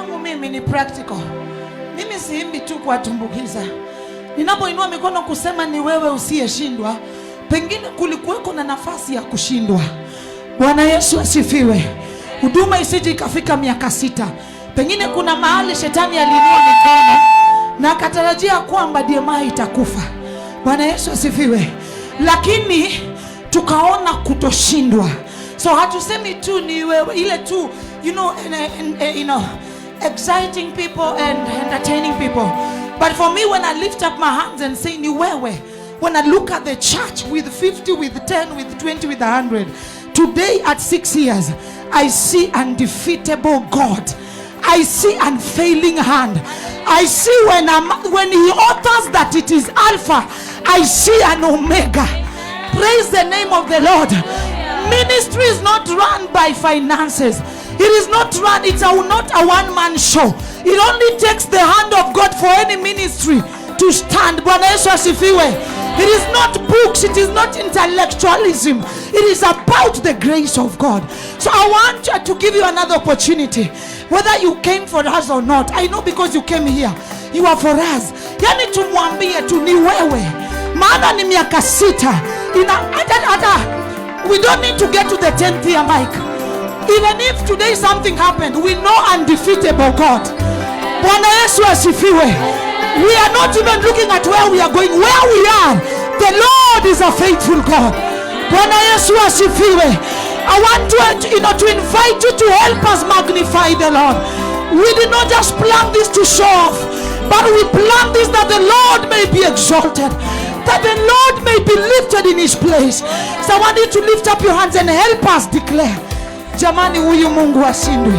yangu mimi ni practical. Mimi siimbi tu kuwatumbukiza. Ninapoinua mikono kusema ni wewe usiyeshindwa, pengine kulikuweko na nafasi ya kushindwa. Bwana Yesu asifiwe. Huduma isije ikafika miaka 6. Pengine kuna mahali shetani aliinua mikono na akatarajia kwamba DMI itakufa. Bwana Yesu asifiwe. Lakini tukaona kutoshindwa. So hatusemi tu ni wewe ile tu, you know, exciting people and entertaining people. But for me, when I lift up my hands and say ni wewe, when I look at the church with 50, with 10, with 20, with 100, today at 6 years, I see undefeatable God. I see unfailing hand. I see when he authors that it is Alpha, I see an Omega. Praise the name of the Lord. Ministry is not run by finances. It is not run, it's not a one-man show. It only takes the hand of God for any ministry to stand. Bwana Yesu asifiwe. It is not books, it is not intellectualism. It is about the grace of God. So I want to give you another opportunity. Whether you came for us or not, I know because you came here, you are for us. Yani tumwambie tu ni wewe. Maana ni miaka 6. We don't need to get to the 10th year, Mike. Even if today something happened, we know undefeatable God. Bwana Yesu asifiwe. We are not even looking at where we are going. Where we are, the Lord is a faithful God. Bwana Yesu asifiwe. I want to invite you to help us magnify the Lord. We did not just plan this to show off, but we plan this that the Lord may be exalted, that the Lord may be lifted in his place. So I want you to lift up your hands and help us declare, jamani huyu Mungu ashindwe.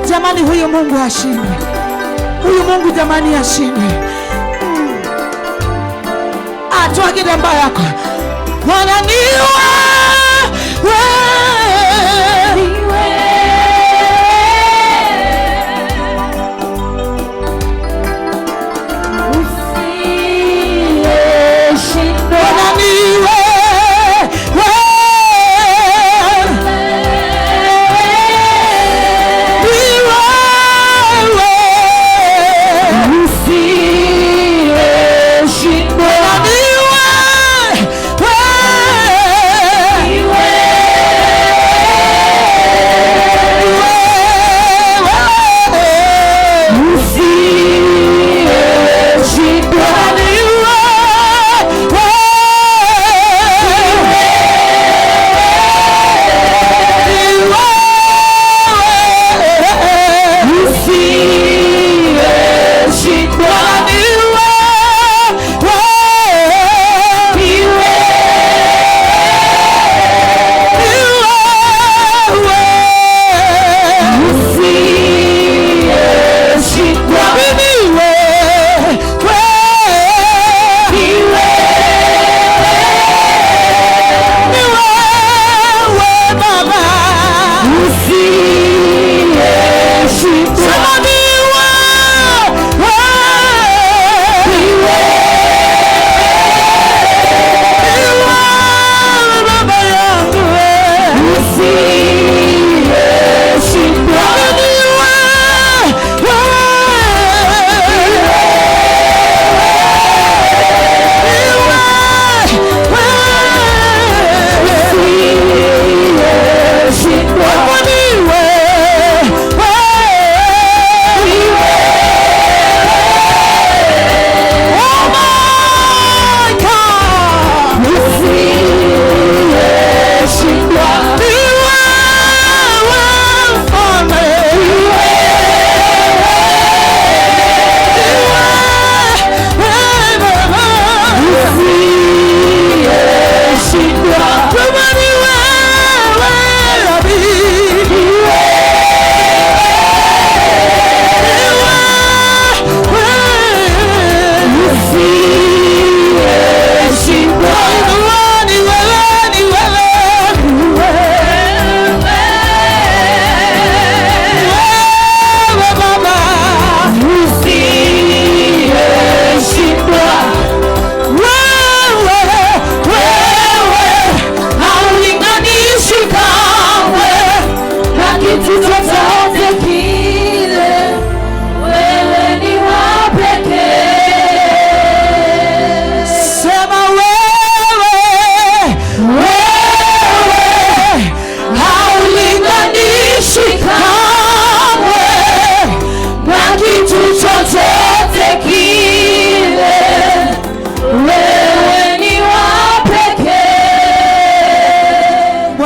Jamani huyu Mungu ashindwe. Huyu Mungu jamani ashindwe. Toa kidamba yako. Bwana ni wewe.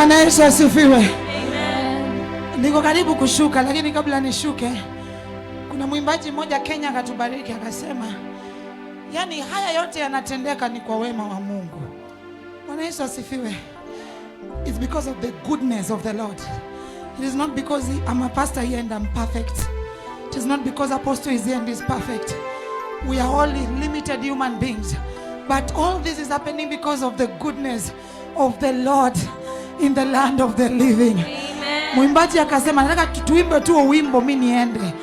Bwana Yesu asifiwe. Amen. Niko karibu kushuka, lakini kabla nishuke, kuna mwimbaji mmoja Kenya akatubariki akasema, yani haya yote yanatendeka ni kwa wema wa Mungu. Bwana Yesu asifiwe. It's because of the goodness of the Lord. It is not because I'm a pastor here and I'm perfect. It is not because Apostle is here and is perfect. We are all limited human beings. But all this is happening because of the goodness of the Lord in the land of the living. Amen. Mwimbaji akasema, nataka tuimbe tu wimbo mimi niende.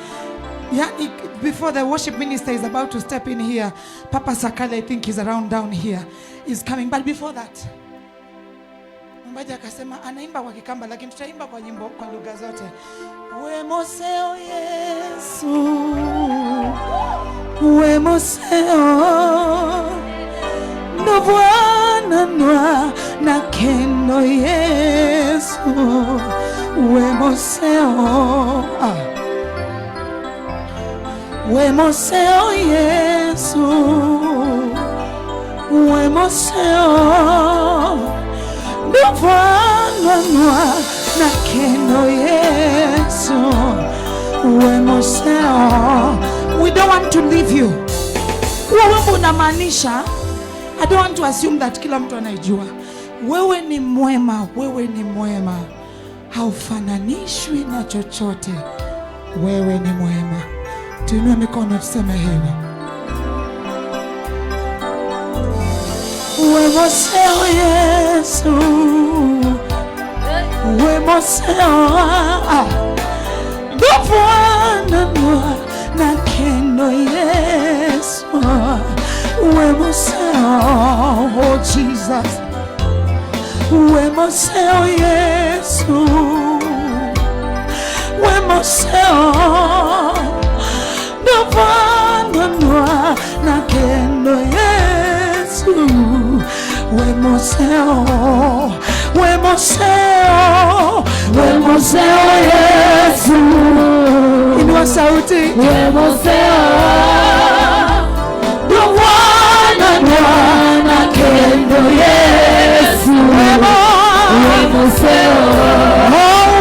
Yani, before the worship minister is about to step in here, Papa Sakale, I think he's around down here, is coming. But before that, mwimbaji akasema anaimba kwa Kikamba, lakini tutaimba kwa nyimbo kwa lugha zote. Wemoseo Yesu, wemoseo ndo Bwana nwa na kendo Yesu, wemoseo wemoseo Yesu, wemoseo ndo Bwana nwa na kendo Yesu, wemoseo. We don't want to leave you. Wewe unamaanisha, I don't want to assume that kila mtu anaijua. Wewe ni mwema, wewe ni mwema. Haufananishwi na chochote. Wewe ni mwema. Tuinue mikono tuseme hivi. Wemoseo Yesu, wemoseo ndo Bwana na kendo Yesu, wemoseo, oh Jesus, wemoseo Yesu, wemoseo ndo Bwana na kendo Yesu, wemoseo, wemoseo, wemoseo Yesu. Inua sauti. Wemoseo ndo Bwana na kendo Yesu, wemoseo, oh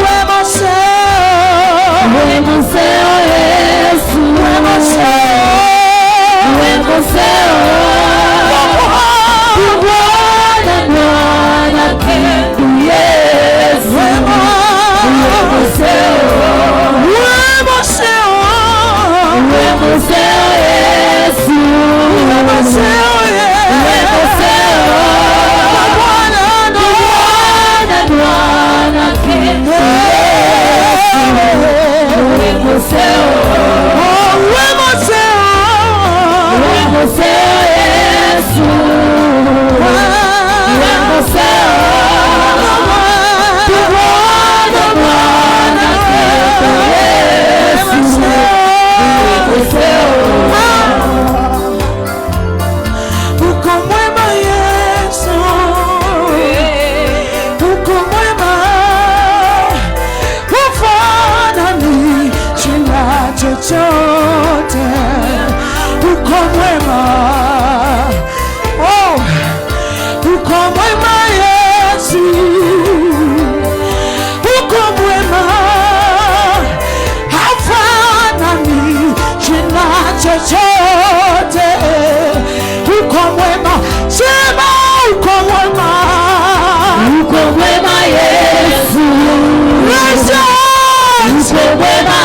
wemoseo, wemoseo Yesu, wemoseo, wemoseo ndo Bwana na kendo Yesu, wemoseo, wemoseo, wemoseo Yesu, wemoseo, wemoseo Bwana na kendo Yesu, wemoseo, oh wemoseo, wemoseo Yesu, wemoseo Bwana kendo Yesu, wemoseo. Uko mwema Yesu, uko mwema, hufananishwi na chochote. Uko mwema, oh, uko mwema Yesu, uko mwema, hafananishwi na chochote. Uko mwema, sema uko mwema, uko mwema Yesu, uko mwema,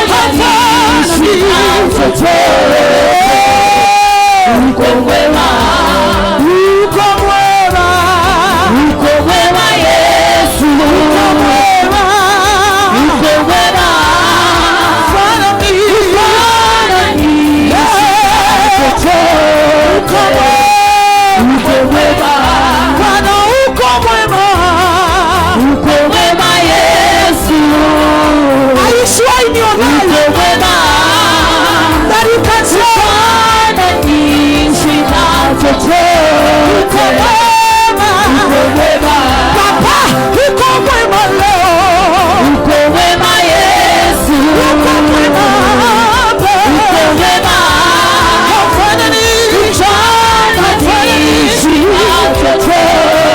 hafananishwi na chochote. Uko mwema, uko mwema, uko mwema Yesu, uko mwema, uko mwema, uko mwema, Bwana uko mwema, uko mwema Yesu. Are you sure in your life? Uko mwema, that you can say uko mwema, uko mwema, Papa uko mwema leo, uko mwema Yesu, uko mwema, uko mwema, hafananishwi na chochote.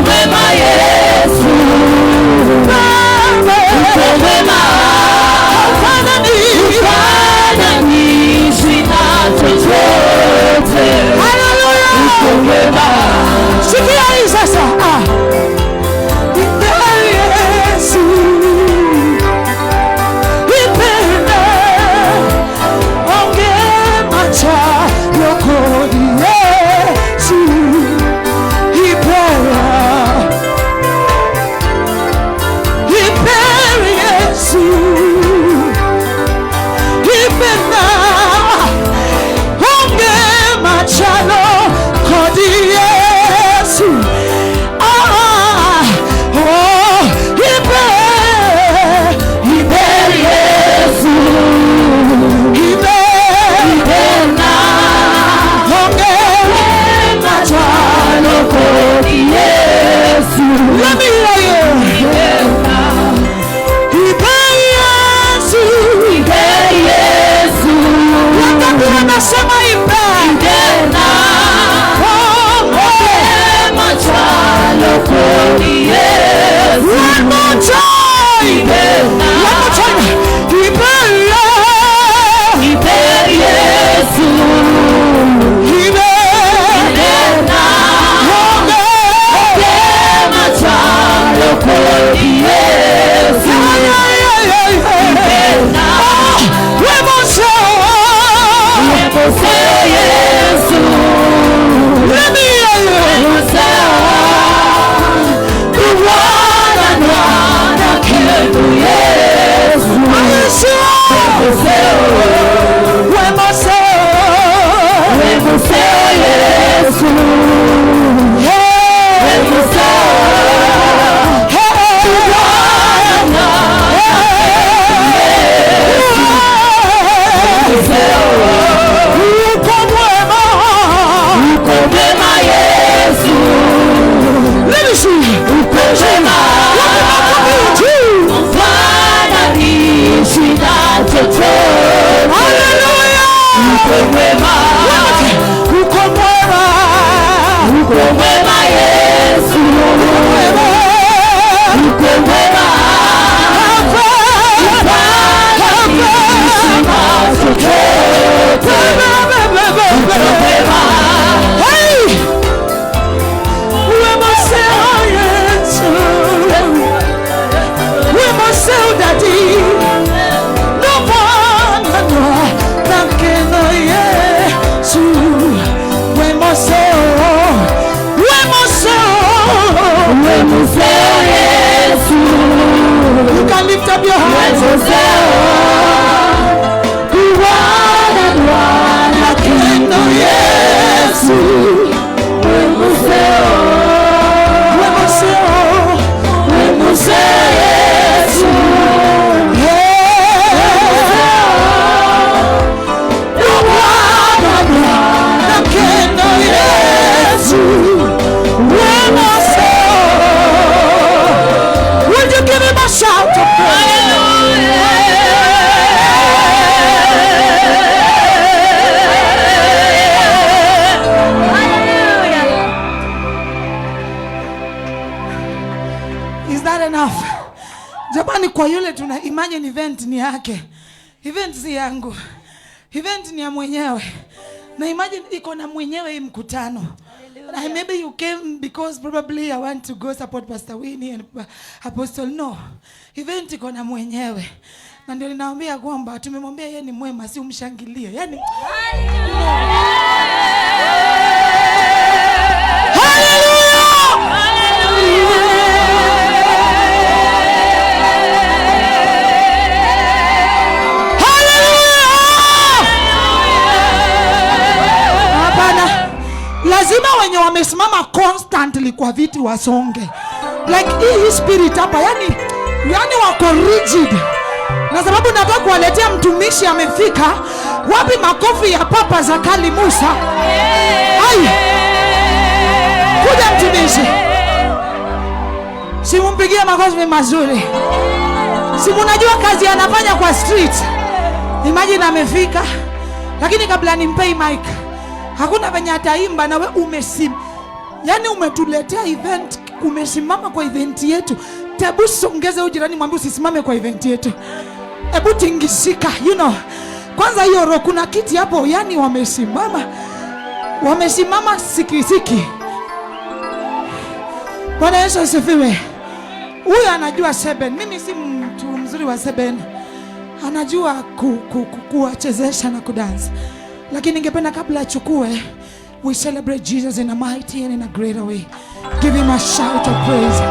mwema Yesu, uko mwema, ufananishi na chochote. Haleluya, uko mwema. Sikia hii sasa, Yesu ipende onge macha yokoni Yesu ipera Yesu ipenda onge machalo kodi Yesu kwa yule tuna imagine event ni yake. Event si yangu. Event ni ya mwenyewe. Na imagine iko na mwenyewe hii mkutano. And maybe you came because probably I want to go support Pastor Winnie and Apostle. No. Event iko na mwenyewe. Na ndio ninaambia kwamba tumemwambia yeye ni mwema, si umshangilie. Yaani lazima wenye wamesimama constantly kwa viti wasonge. Like hii spirit hapa yani wako rigid. Na sababu nataka kuwaletea mtumishi amefika. Wapi makofi ya Papa Zakali Musa? Ai. Kuja mtumishi. Simumpigie makofi mazuri. Si mnajua kazi anafanya kwa street. Imagine amefika. Lakini kabla nimpei mic, hakuna venye ataimba na we umesim. Yani umetuletea event umesimama kwa event yetu. Tebu songeze ujirani mwambie usisimame kwa event yetu. Ebu tingishika, Kwanza hiyo roho kuna kiti hapo, yani wamesimama sikisiki. Bwana Yesu asifiwe. Huyu anajua Seben. Mimi si mtu mzuri wa Seben. Anajua kuwachezesha na kudansa. Lakini ningependa kabla achukue, we celebrate Jesus in a mighty and in a greater way. Give him a shout of praise.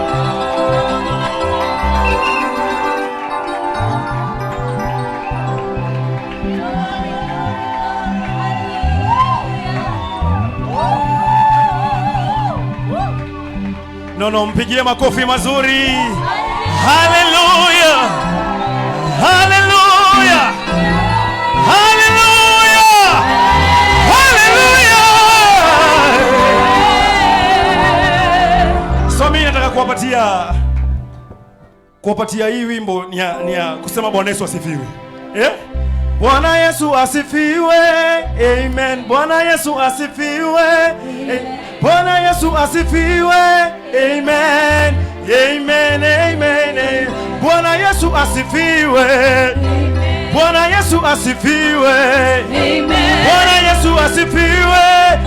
No, mpigie makofi mazuri. Hallelujah. Hallelujah. Hallelujah. Hallelujah. So mimi nataka kuwapatia hii wimbo ni ya kusema Bwana Yesu asifiwe. Bwana Yesu asifiwe. Amen. Bwana Yesu asifiwe. Bwana Yesu asifiwe. Amen. Amen. Amen. Bwana Yesu asifiwe. Bwana Yesu asifiwe. Amen. Bwana Yesu asifiwe.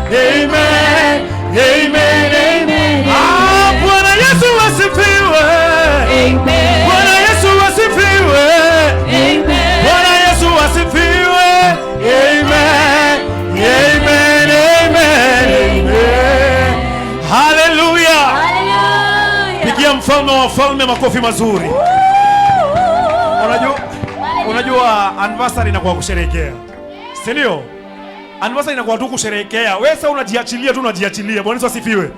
Amen. Amen. Amen. Bwana Yesu asifiwe. Amen. Bwana Yesu asifiwe. Amen. Bwana Yesu asifiwe. Amen. Amen. Amen. Hallelujah. Pigia mfalme wa wafalme makofi mazuri. Unajua anniversary inakuwa kusherehekea. Si ndio? Anniversary inakuwa tu kusherehekea. Wewe sasa unajiachilia. Bwana Yesu asifiwe.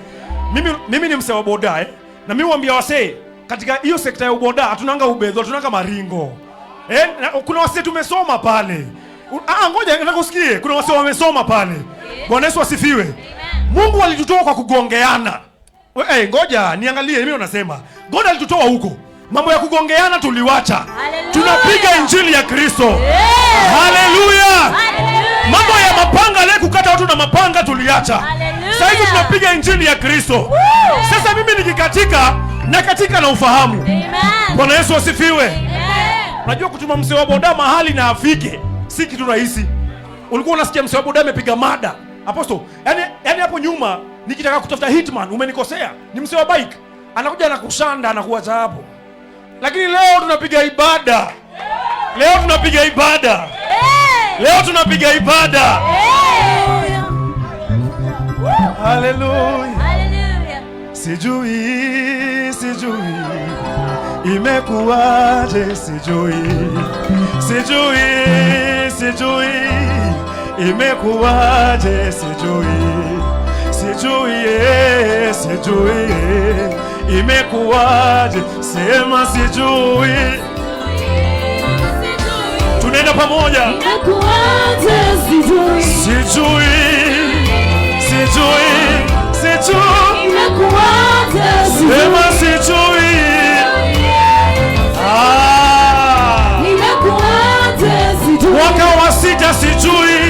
Mimi ni msee wa boda na mimi huambia wasee katika hiyo sekta ya boda hatunanga ubedho, tunanga maringo. Kuna wasee tumesoma pale. Ngoja nataka usikie. Kuna wasee wamesoma pale. Bwana Yesu asifiwe. Mungu alitutoa kwa kugongeana. Ngoja niangalie mimi unasema. God alitutoa huko. Mambo ya kugongeana tuliwacha. Tunapiga injili ya Kristo. Haleluya. Mambo ya mapanga leo kukata watu na mapanga tuliacha. Sasa hivi tunapiga injili ya Kristo. Sasa mimi nikikatika na ufahamu. Bwana Yesu asifiwe. Unajua kutuma msee wa boda mahali na afike si kitu rahisi. Ulikuwa unasikia msee wa boda amepiga mada. Apostle, yani hapo nyuma nikitaka kutafuta hitman umenikosea. Ni msee wa bike. Anakuja na kushanda anakuacha hapo. Lakini leo tunapiga ibada. Leo tunapiga ibada. Hallelujah. Sijui imekuwaje, sijui imekuwaje, sijui imekuwaje, sema sijui. Tunaenda pamoja. Imekuwaje, sijui imekuwaje, sema sijui. Imekuwaje, sijui. Mwaka wa 6 sijui.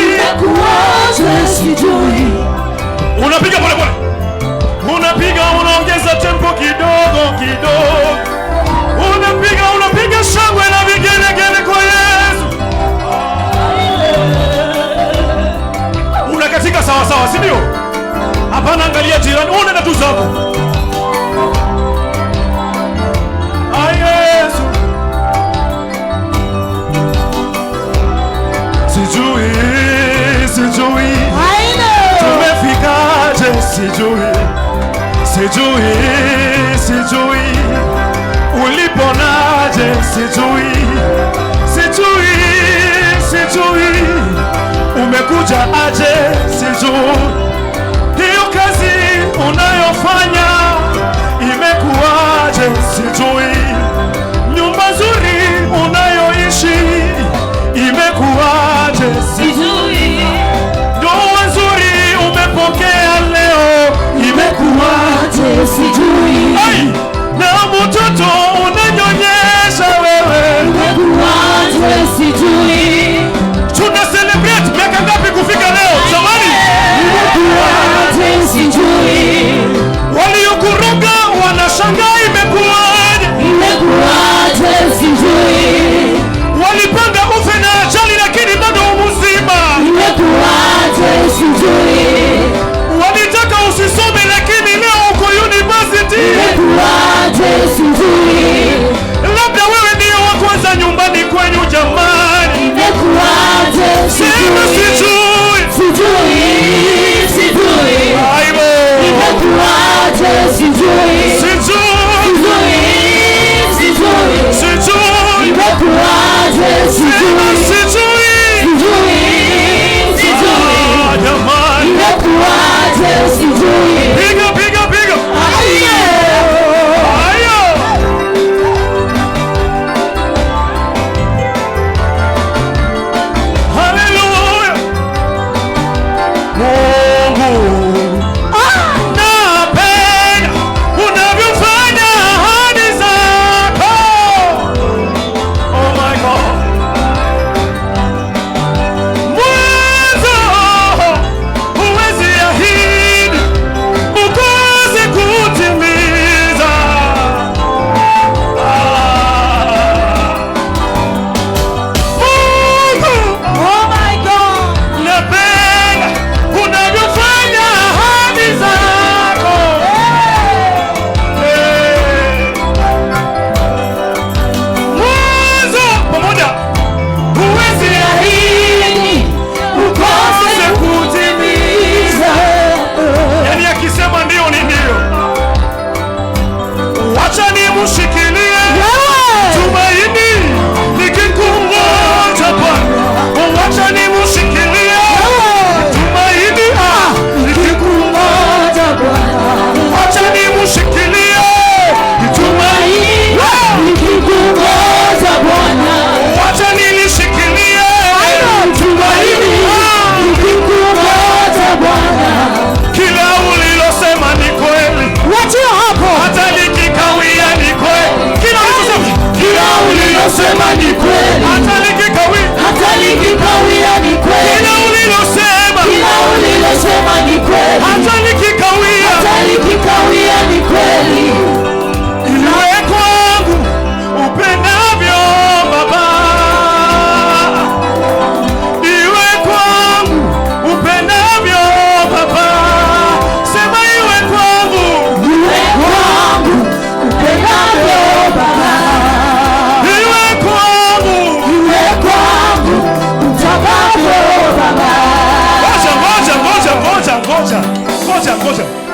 Imekuwaje, sijui. Unapiga pole pole. Unaongeza tempo kidogo. Unapiga shangwe na vigelegele kwa Yesu. Unakatika sawa, si ndio? Hapana, angalia jirani, unaenda tu zako. Yesu. Sijui. Tumefikaje, sijui. Uliponaje, sijui. Umekuja aje, sijui. Hiyo kazi unayofanya imekuwaje, sijui. Nyumba nzuri unayoishi imekuwaje, sijui. Ndoa nzuri umepokea leo imekuwaje, sijui. Na mtoto unanyonyesha wewe imekuwaje, sijui. Tuna celebrate miaka ngapi kufika leo? Jamani, imekuwaje, sijui.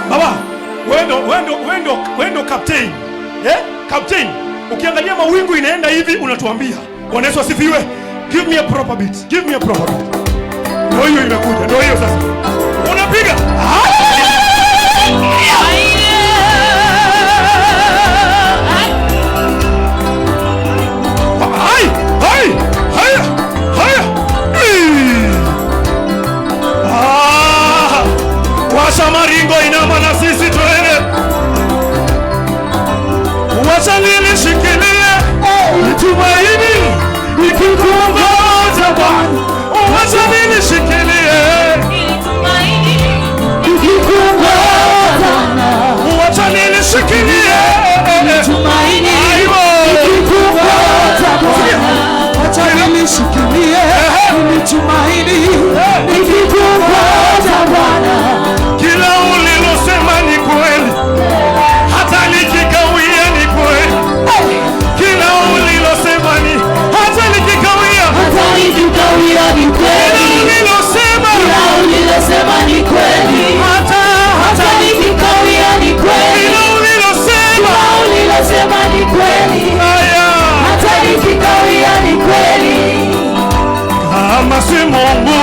Baba, wewe ndo captain. Captain. Ukiangalia mawingu inaenda hivi unatuambia. Bwana Yesu asifiwe. Give me a proper beat. Give me a proper beat. Ndio hiyo inakuja. Ndio hiyo sasa. Unapiga. Washa maringo inama na sisi tuende. Wacha nilishikilie tumaini nikikuongoza Bwana. Wacha nilishikilie tumaini nikikuongoza Bwana. Wacha nilishikilie tumaini nikikuongoza Bwana. Wacha nilishikilie tumaini nikikuongoza Bwana. Kila ulilosema ni kweli, hata likikawia ni kweli. Kila ulilosema ni hata likikawia ni kweli. Kila ulilosema ni kweli, hata likikawia ni kweli. Kila ulilosema ni kweli, hata likikawia ni kweli. Kama si Mungu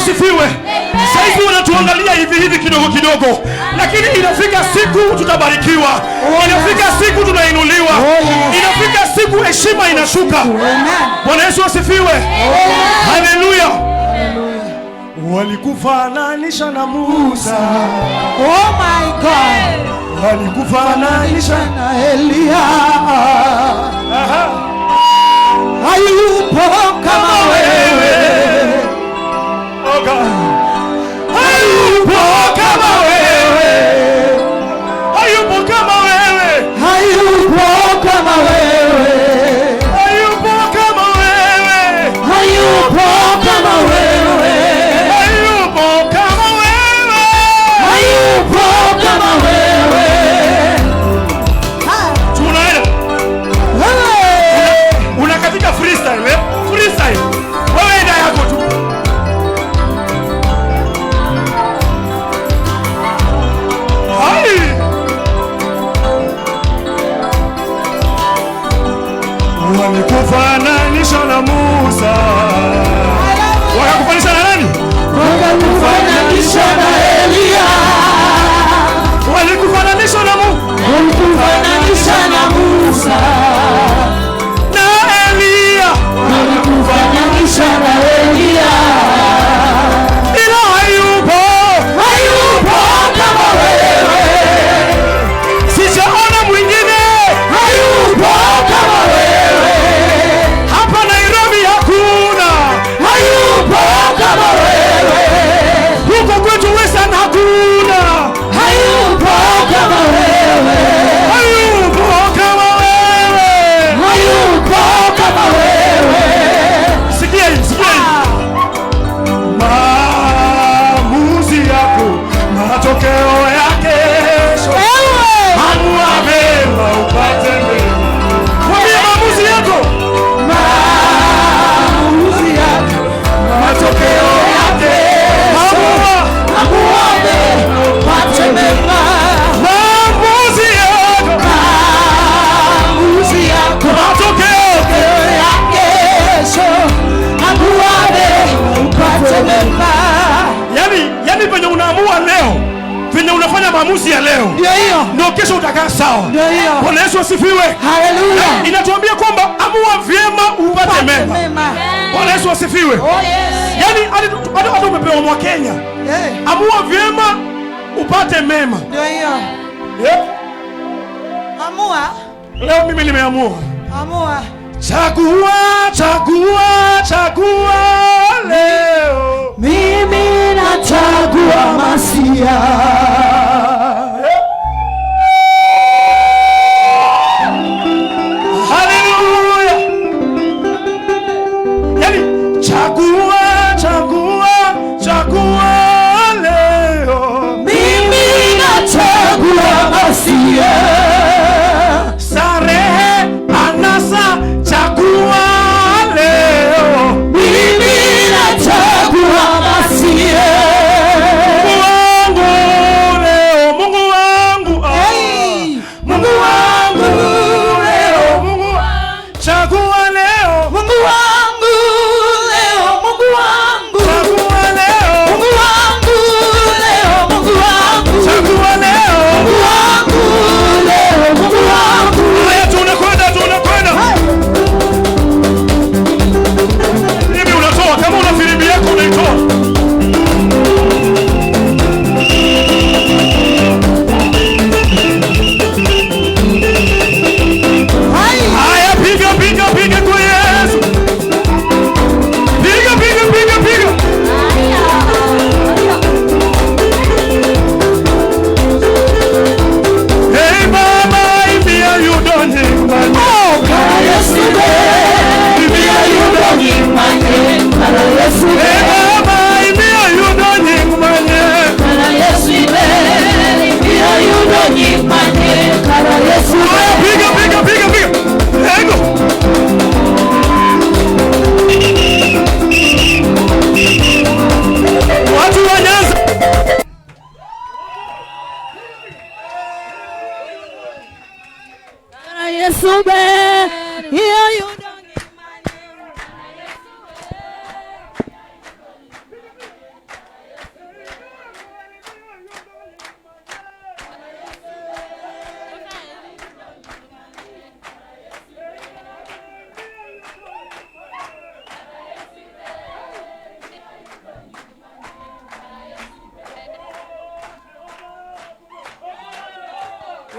asifiwe. Sasa wanatuangalia hivi hivi kidogo kidogo, lakini inafika siku tutabarikiwa. Inafika siku tunainuliwa. Inafika siku heshima inashuka. Bwana Yesu asifiwe. Haleluya. Walikufananisha na Musa. Oh my God. Walikufananisha na Elia. Hayupo kama wewe. Oh God. Hayupo kama wewe. Hayupo kama wewe. Hayupo kama wewe. Hayupo kama wewe. Hayupo kama wewe. Hayupo kama wewe. Hayupo kama wewe. Tunaenda. Unakatika freestyle, eh? Freestyle. Wewe enda yako tu. Hai. Walikufananisha na Musa. Wakakufanisha na nani? Wakakufananisha na Elia. Walikufananisha na Walikufananisha na Musa. na Elia. Walikufananisha na Elia. Ila hayupo kama wewe. sijaona mwingine. Hayupo kama wewe. Hapa Nairobi hakuna. Hayupo kama wewe. Huko kwetu Western hakuna. Hayupo kama wewe. Hayupo kama wewe. Hayupo kama wewe. Sikia hii, sikia hii. Maamuzi yako, matokeo yake. Amua mema upate mema. Mwambie maamuzi yako. Maamuzi yako, matokeo yake. Amua mema upate mema. Maamuzi yako. Maamuzi yako, Matokeo. yake. Amua mema upate mema. Yani penye unaamua leo, penye unafanya maamuzi ya leo, Ndio hiyo. ndio kesho utakaa sawa. Ndio hiyo. Bwana Yesu asifiwe. Haleluya. Inatuambia kwamba amua vyema upate mema. Bwana Yesu asifiwe. Oh yes. Yani hata umepewa mwa Kenya, amua vyema upate mema. Ndio hiyo. Yeah. Amua. Leo mimi nimeamua. Amua. Chagua, chagua, chagua leo. Mimi nachagua Masia. Haleluya. Yani chagua, chagua, chagua leo. Mimi nachagua Masia. Starehe, anasa, chagua leo. Mimi nachagua Masia. Mungu wangu leo, Mungu wangu, Hey! Mungu wangu leo, Mungu chagua leo, Mungu wangu leo, Mungu wangu. chagua leo, Mungu wangu leo, Mungu wangu. chagua leo. Mungu wangu leo, Mungu wangu. Haya, tunakwenda, tunakwenda. Hivi unatoa kama una filimbi yako unaitoa. Hai! Haya, piga, piga, piga kwa Yesu. Piga, piga, piga, piga. Hey mama, imbia you don't need money. Kara Yesu be, Imbia you don't need manye. Kara Yesu be, Hey mama, imbia you don't need money. Kara Yesu be, you don't need manye. Kara Yesu be. Haya, piga, piga, piga, piga. Ego. Watu wa Nyanza. Kara Yesu be, you don't need manye.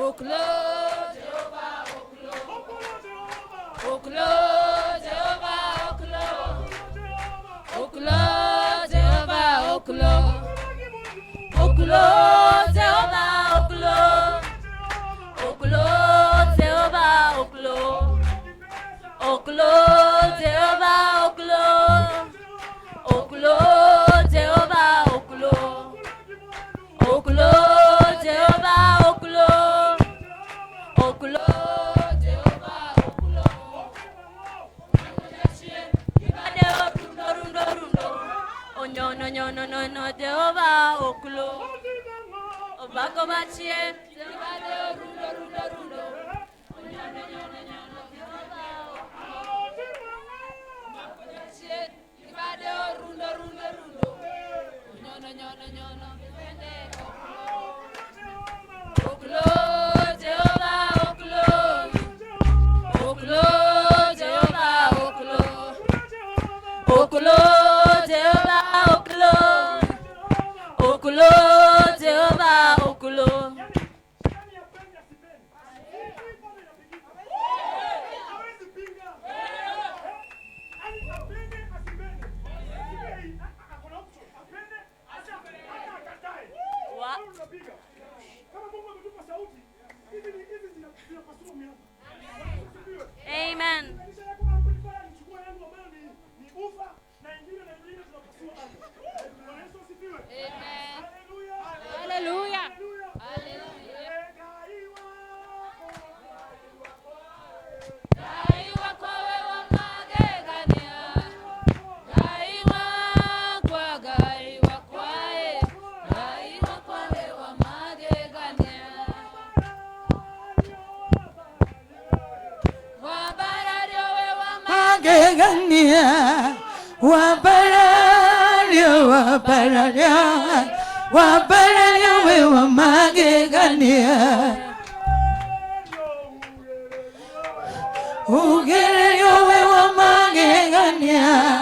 oklo Jehovah oklo Jehovah oklo Jehovah oklo Jehovah oklo Jehovah oklo Jehovah oklo Jehovah oklo Jehovah oklo Jehovah oklo ibade rundo onyono Jehovah oklo obako bachie ibade rundo onyono ibade rundo onyono bende oklo Jehovah oklo Jehovah oklo Jehovah oklo Jehovah oklo Amen. Hallelujah. Wabararia wewa magegania ugererio wewa magegania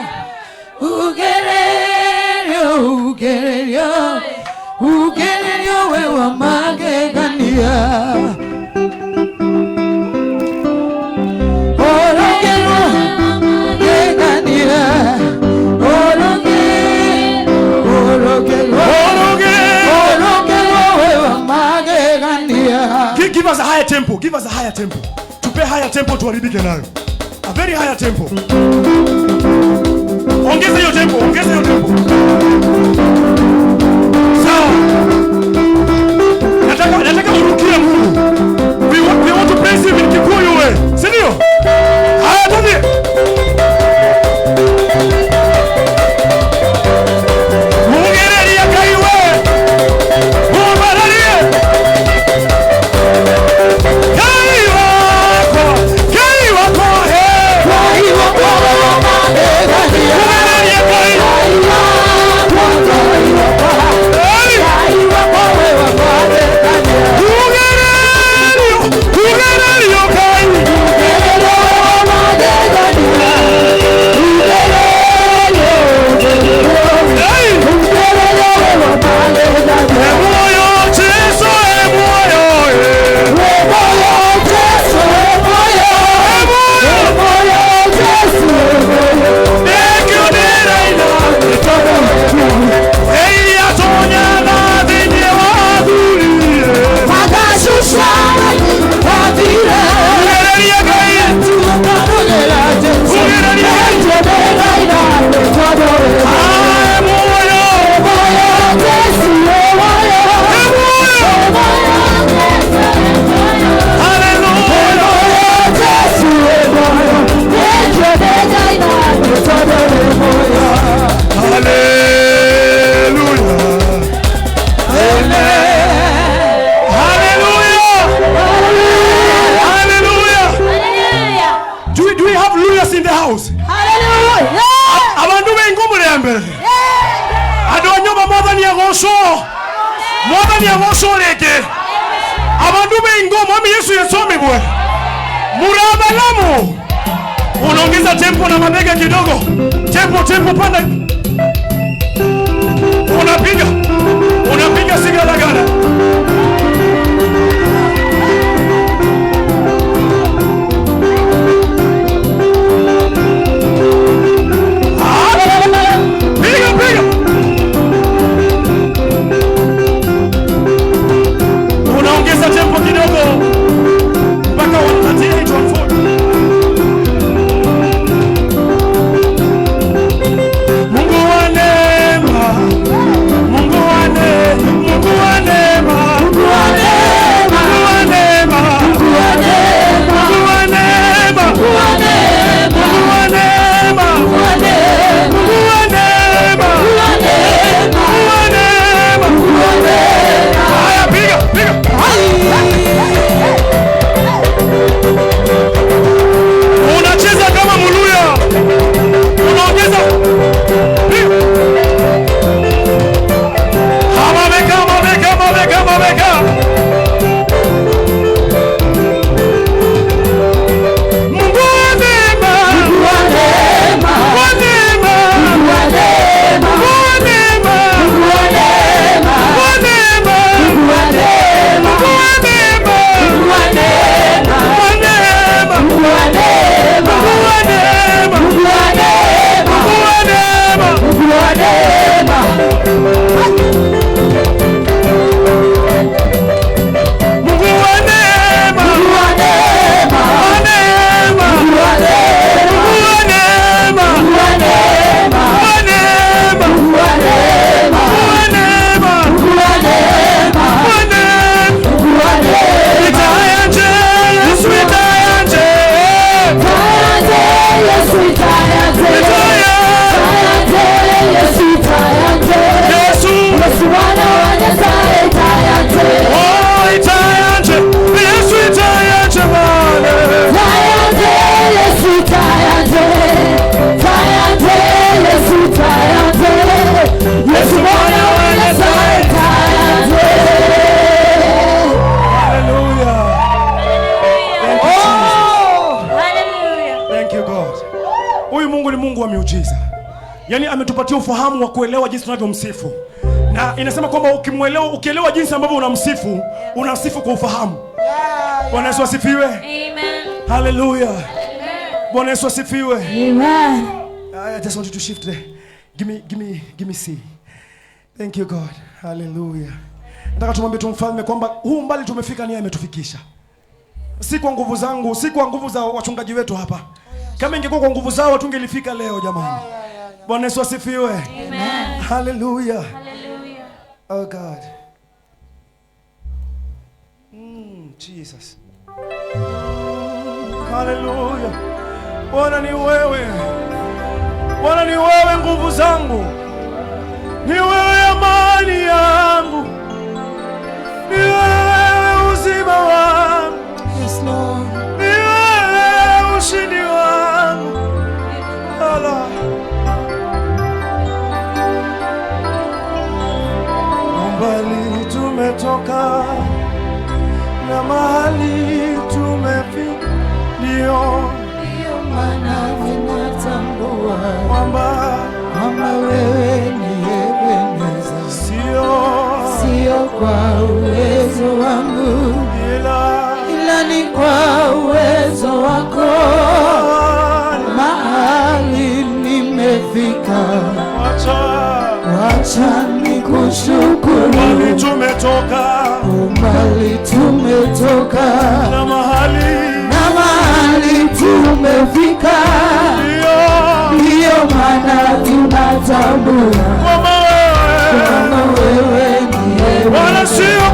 ugererio wewa magegania Give us a higher tempo. Give us a higher tempo. Tupe higher tempo tuharibike nayo. A very higher tempo. Ongeza hiyo tempo. Sawa. Nataka urukie Mungu. We want to praise him in Kikuyu way. Si ndio? Haya twende. Mungereria kaiwe. Mubararie. Mwabani ya ngosoreke abantu b'ingoma mi Yesu yesome bwe murabalamu unaongeza tempo na mabega kidogo tempo panda unapiga sigalagala Mungu wa miujiza. Yaani ametupatia ufahamu wa kuelewa jinsi tunavyomsifu. Na inasema kwamba ukielewa jinsi ambavyo unamsifu kwa ufahamu. Bwana Yesu asifiwe. Amen. Hallelujah. Bwana Yesu asifiwe. Amen. I just want you to shift there. Give me C. Thank you God. Hallelujah. Nataka tumwambie tu mfalme kwamba huu mbali tumefika, ni yeye ametufikisha. Si kwa nguvu zangu, si kwa nguvu za wachungaji wetu hapa. Kama ingekuwa kwa nguvu zao tungelifika leo jamani. Bwana Yesu asifiwe. Amen. Hallelujah. Hallelujah. Oh God. Jesus. Hallelujah. Bwana ni wewe. Bwana ni wewe nguvu zangu. Ni wewe amani yangu. Ni wewe uzima wangu. Yes, Lord. Ni wewe ushindi wangu. Allah. Mbali tumetoka na mahali tumefika, ndio Maana ninatambua kwamba wewe ni Ebeneza, sio kwa uwezo wangu, ila ni kwa uwezo wako. Mahali nimefika, wacha nikushukuru. mbali tumetoka Mbali tumetoka na mahali tumefika, ndiyo maana tunatambua kwamba wewe ni wala sio